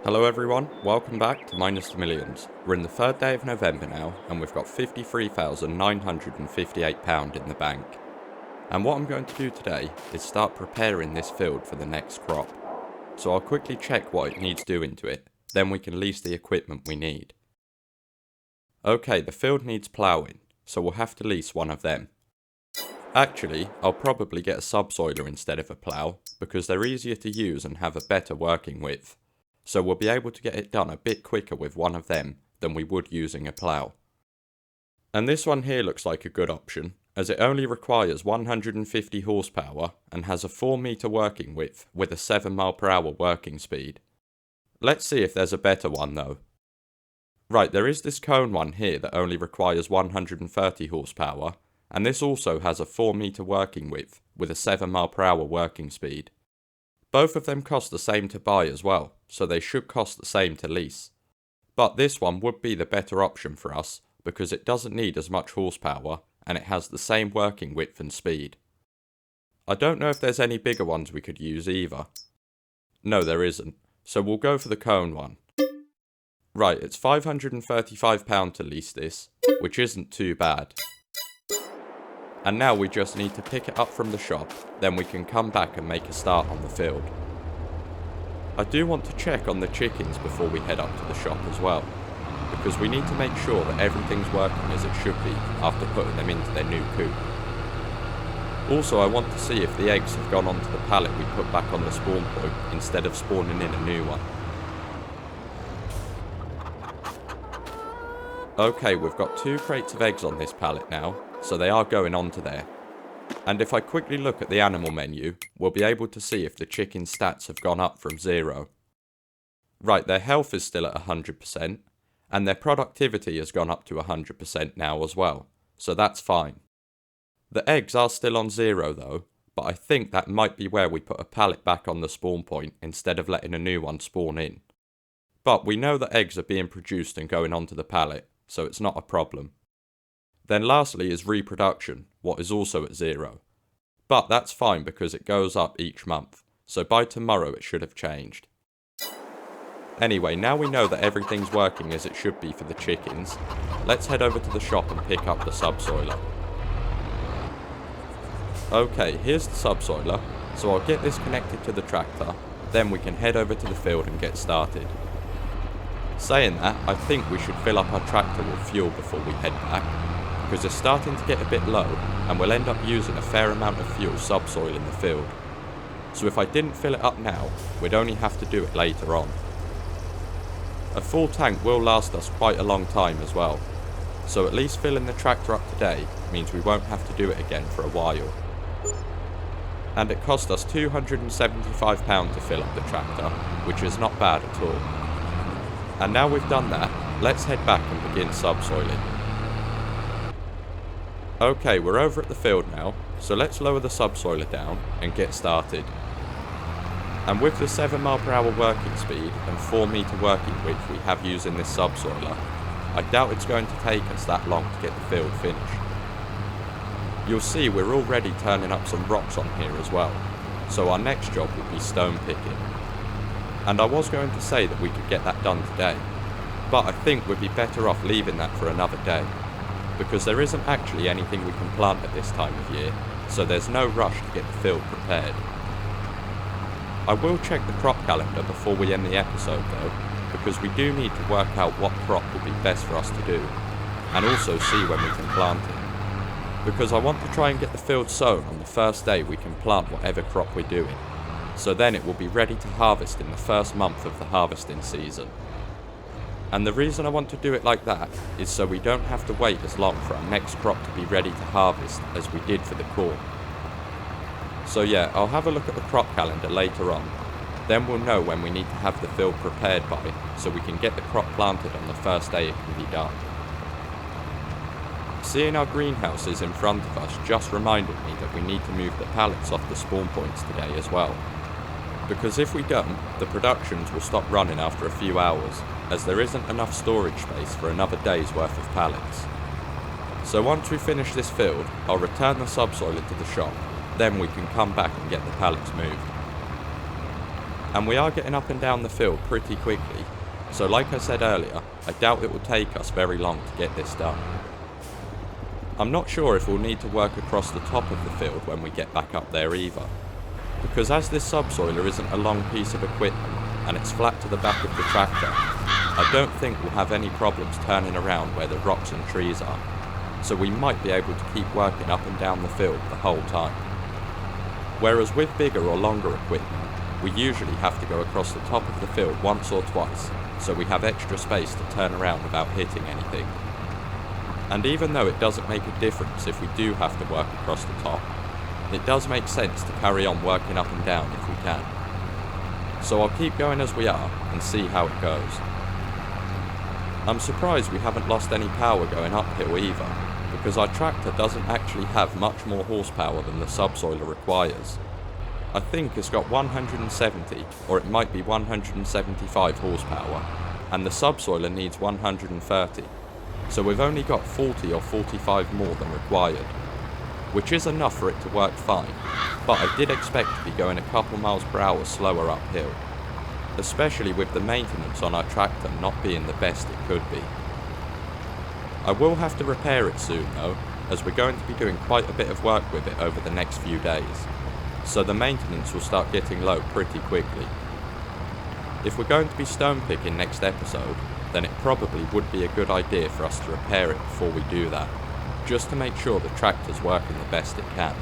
Hello everyone, welcome back to Minus the Millions. We're in the third day of November now, and we've got £53,958 in the bank. And what I'm going to do today is start preparing this field for the next crop. So I'll quickly check what it needs doing to it, then we can lease the equipment we need. Okay, the field needs ploughing, so we'll have to lease one of them. Actually, I'll probably get a subsoiler instead of a plough, because they're easier to use and have a better working width. So we'll be able to get it done a bit quicker with one of them than we would using a plough. And this one here looks like a good option, as it only requires 150 horsepower and has a 4 metre working width with a 7 mph working speed. Let's see if there's a better one though. Right, there is this cone one here that only requires 130 horsepower, and this also has a 4 metre working width with a 7 mph working speed. Both of them cost the same to buy as well, so they should cost the same to lease. But this one would be the better option for us, because it doesn't need as much horsepower, and it has the same working width and speed. I don't know if there's any bigger ones we could use either. No, there isn't, so we'll go for the cone one. Right, it's £535 to lease this, which isn't too bad. And now we just need to pick it up from the shop, then we can come back and make a start on the field. I do want to check on the chickens before we head up to the shop as well, because we need to make sure that everything's working as it should be after putting them into their new coop. Also, I want to see if the eggs have gone onto the pallet we put back on the spawn point instead of spawning in a new one. Okay, we've got 2 crates of eggs on this pallet now, so they are going onto there. And if I quickly look at the animal menu, we'll be able to see if the chicken stats have gone up from 0. Right, their health is still at 100%, and their productivity has gone up to 100% now as well, so that's fine. The eggs are still on 0 though, but I think that might be where we put a pallet back on the spawn point instead of letting a new one spawn in. But we know that eggs are being produced and going onto the pallet, so it's not a problem. Then lastly is reproduction, what is also at 0. But that's fine because it goes up each month, so by tomorrow it should have changed. Anyway, now we know that everything's working as it should be for the chickens, let's head over to the shop and pick up the subsoiler. Okay, here's the subsoiler, so I'll get this connected to the tractor, then we can head over to the field and get started. Saying that, I think we should fill up our tractor with fuel before we head back, because it's starting to get a bit low and we'll end up using a fair amount of fuel subsoiling the field. So if I didn't fill it up now, we'd only have to do it later on. A full tank will last us quite a long time as well, so at least filling the tractor up today means we won't have to do it again for a while. And it cost us £275 to fill up the tractor, which is not bad at all. And now we've done that, let's head back and begin subsoiling. Okay, we're over at the field now, so let's lower the subsoiler down and get started. And with the 7 mph working speed and 4 metre working width we have using this subsoiler, I doubt it's going to take us that long to get the field finished. You'll see we're already turning up some rocks on here as well, so our next job will be stone picking. And I was going to say that we could get that done today, but I think we'd be better off leaving that for another day, because there isn't actually anything we can plant at this time of year, so there's no rush to get the field prepared. I will check the crop calendar before we end the episode though, because we do need to work out what crop would be best for us to do, and also see when we can plant it. Because I want to try and get the field sown on the first day we can plant whatever crop we're doing, so then it will be ready to harvest in the first month of the harvesting season. And the reason I want to do it like that is so we don't have to wait as long for our next crop to be ready to harvest as we did for the corn. So yeah, I'll have a look at the crop calendar later on, then we'll know when we need to have the field prepared by, so we can get the crop planted on the first day it can be done. Seeing our greenhouses in front of us just reminded me that we need to move the pallets off the spawn points today as well. Because if we don't, the productions will stop running after a few hours, as there isn't enough storage space for another day's worth of pallets. So once we finish this field, I'll return the subsoiler to the shop, then we can come back and get the pallets moved. And we are getting up and down the field pretty quickly, so like I said earlier, I doubt it will take us very long to get this done. I'm not sure if we'll need to work across the top of the field when we get back up there either, because as this subsoiler isn't a long piece of equipment and it's flat to the back of the tractor, I don't think we'll have any problems turning around where the rocks and trees are, so we might be able to keep working up and down the field the whole time. Whereas with bigger or longer equipment, we usually have to go across the top of the field once or twice, so we have extra space to turn around without hitting anything. And even though it doesn't make a difference if we do have to work across the top, it does make sense to carry on working up and down if we can. So I'll keep going as we are and see how it goes. I'm surprised we haven't lost any power going uphill either, because our tractor doesn't actually have much more horsepower than the subsoiler requires. I think it's got 170, or it might be 175 horsepower, and the subsoiler needs 130, so we've only got 40 or 45 more than required, which is enough for it to work fine, but I did expect to be going a couple miles per hour slower uphill, especially with the maintenance on our tractor not being the best it could be. I will have to repair it soon though, as we're going to be doing quite a bit of work with it over the next few days, so the maintenance will start getting low pretty quickly. If we're going to be stone picking next episode, then it probably would be a good idea for us to repair it before we do that, just to make sure the tractor's working the best it can.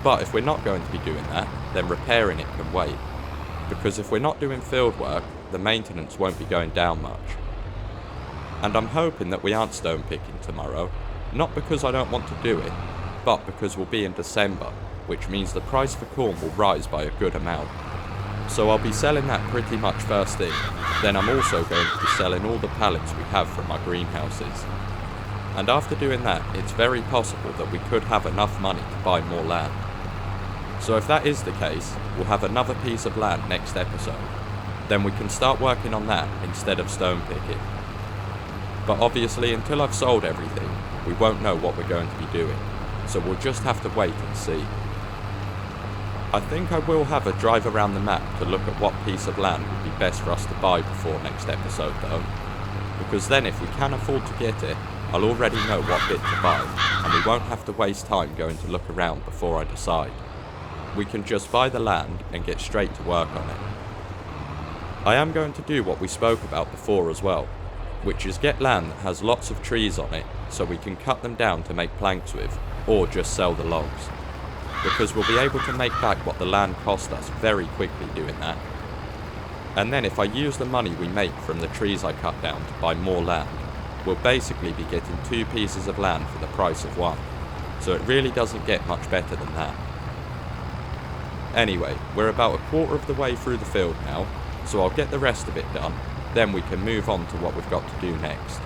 But if we're not going to be doing that, then repairing it can wait, because if we're not doing field work, the maintenance won't be going down much. And I'm hoping that we aren't stone picking tomorrow, not because I don't want to do it, but because we'll be in December, which means the price for corn will rise by a good amount. So I'll be selling that pretty much first thing, then I'm also going to be selling all the pallets we have from our greenhouses. And after doing that, it's very possible that we could have enough money to buy more land. So if that is the case, we'll have another piece of land next episode. Then we can start working on that instead of stone picking. But obviously until I've sold everything, we won't know what we're going to be doing, so we'll just have to wait and see. I think I will have a drive around the map to look at what piece of land would be best for us to buy before next episode though, because then if we can afford to get it, I'll already know what bit to buy, and we won't have to waste time going to look around before I decide. We can just buy the land and get straight to work on it. I am going to do what we spoke about before as well, which is get land that has lots of trees on it so we can cut them down to make planks with, or just sell the logs, because we'll be able to make back what the land cost us very quickly doing that. And then if I use the money we make from the trees I cut down to buy more land, we'll basically be getting 2 pieces of land for the price of 1, so it really doesn't get much better than that. Anyway, we're about a quarter of the way through the field now, so I'll get the rest of it done, then we can move on to what we've got to do next.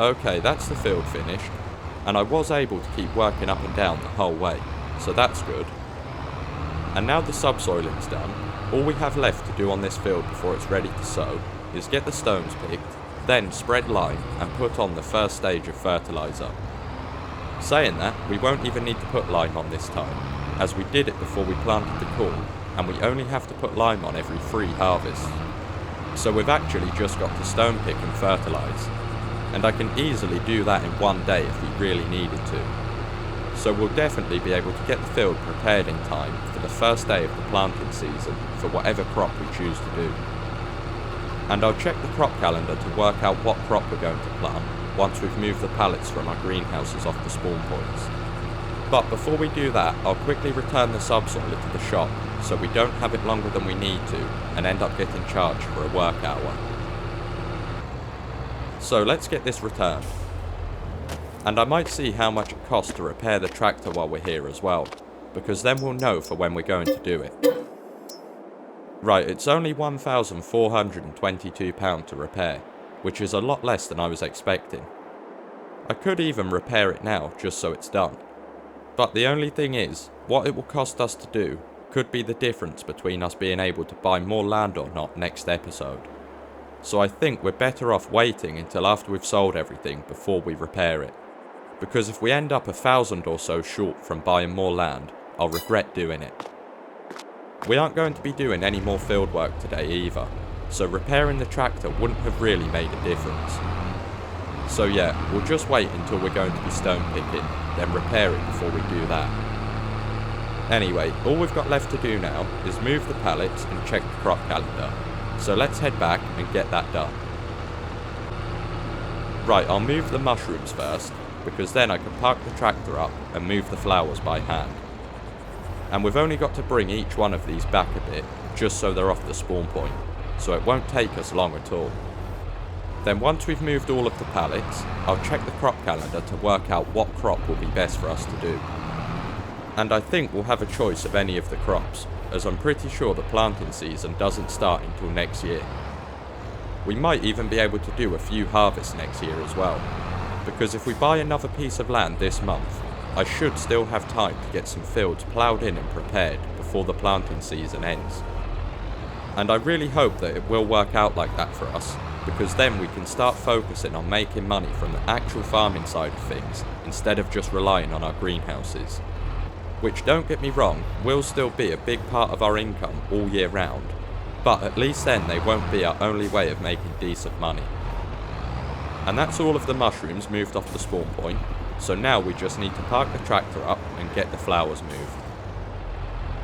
Okay, that's the field finished, and I was able to keep working up and down the whole way, so that's good. And now the subsoiling's done, all we have left to do on this field before it's ready to sow is get the stones picked, then spread lime and put on the first stage of fertiliser. Saying that, we won't even need to put lime on this time, as we did it before we planted the corn, and we only have to put lime on every 3 harvests. So we've actually just got to stone pick and fertilise, and I can easily do that in one day if we really needed to. So we'll definitely be able to get the field prepared in time for the first day of the planting season for whatever crop we choose to do. And I'll check the crop calendar to work out what crop we're going to plant once we've moved the pallets from our greenhouses off the spawn points. But before we do that, I'll quickly return the subsoiler to the shop so we don't have it longer than we need to and end up getting charged for a work hour. So let's get this returned. And I might see how much it costs to repair the tractor while we're here as well, because then we'll know for when we're going to do it. Right, it's only £1,422 to repair, which is a lot less than I was expecting. I could even repair it now, just so it's done. But the only thing is, what it will cost us to do could be the difference between us being able to buy more land or not next episode. So I think we're better off waiting until after we've sold everything before we repair it. Because if we end up 1,000 or so short from buying more land, I'll regret doing it. We aren't going to be doing any more field work today either, so repairing the tractor wouldn't have really made a difference. So yeah, we'll just wait until we're going to be stone picking, then repair it before we do that. Anyway, all we've got left to do now is move the pallets and check the crop calendar, so let's head back and get that done. Right, I'll move the mushrooms first, because then I can park the tractor up and move the flowers by hand. And we've only got to bring each one of these back a bit, just so they're off the spawn point, so it won't take us long at all. Then once we've moved all of the pallets, I'll check the crop calendar to work out what crop will be best for us to do. And I think we'll have a choice of any of the crops, as I'm pretty sure the planting season doesn't start until next year. We might even be able to do a few harvests next year as well, because if we buy another piece of land this month, I should still have time to get some fields ploughed in and prepared before the planting season ends. And I really hope that it will work out like that for us, because then we can start focusing on making money from the actual farming side of things, instead of just relying on our greenhouses. Which, don't get me wrong, will still be a big part of our income all year round, but at least then they won't be our only way of making decent money. And that's all of the mushrooms moved off the spawn point, so now we just need to park the tractor up and get the flowers moved.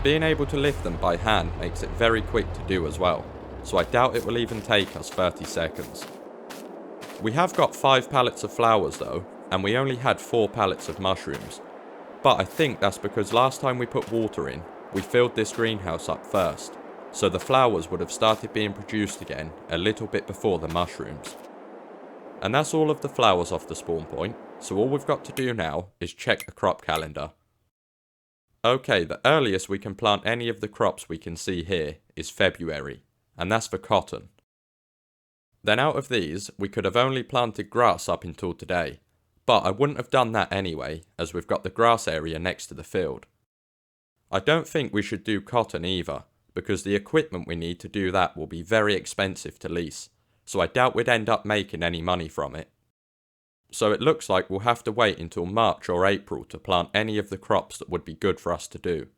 Being able to lift them by hand makes it very quick to do as well, so I doubt it will even take us 30 seconds. We have got 5 pallets of flowers though, and we only had 4 pallets of mushrooms. But I think that's because last time we put water in, we filled this greenhouse up first, so the flowers would have started being produced again a little bit before the mushrooms. And that's all of the flowers off the spawn point, so all we've got to do now is check the crop calendar. Okay, the earliest we can plant any of the crops we can see here is February, and that's for cotton. Then out of these, we could have only planted grass up until today, but I wouldn't have done that anyway, as we've got the grass area next to the field. I don't think we should do cotton either, because the equipment we need to do that will be very expensive to lease, so I doubt we'd end up making any money from it. So it looks like we'll have to wait until March or April to plant any of the crops that would be good for us to do.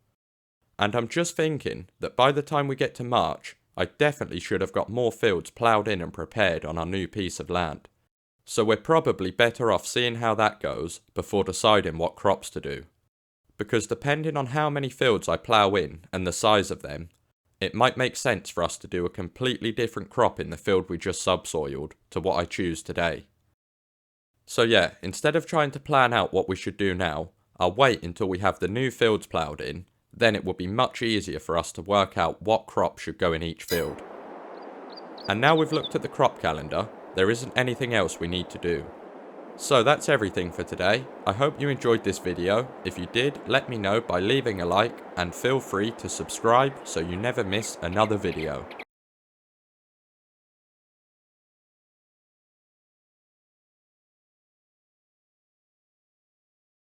And I'm just thinking that by the time we get to March, I definitely should have got more fields ploughed in and prepared on our new piece of land. So we're probably better off seeing how that goes before deciding what crops to do. Because depending on how many fields I plough in and the size of them, it might make sense for us to do a completely different crop in the field we just subsoiled to what I choose today. So yeah, instead of trying to plan out what we should do now, I'll wait until we have the new fields ploughed in, then it will be much easier for us to work out what crop should go in each field. And now we've looked at the crop calendar, there isn't anything else we need to do. So that's everything for today. I hope you enjoyed this video. If you did, let me know by leaving a like and feel free to subscribe so you never miss another video.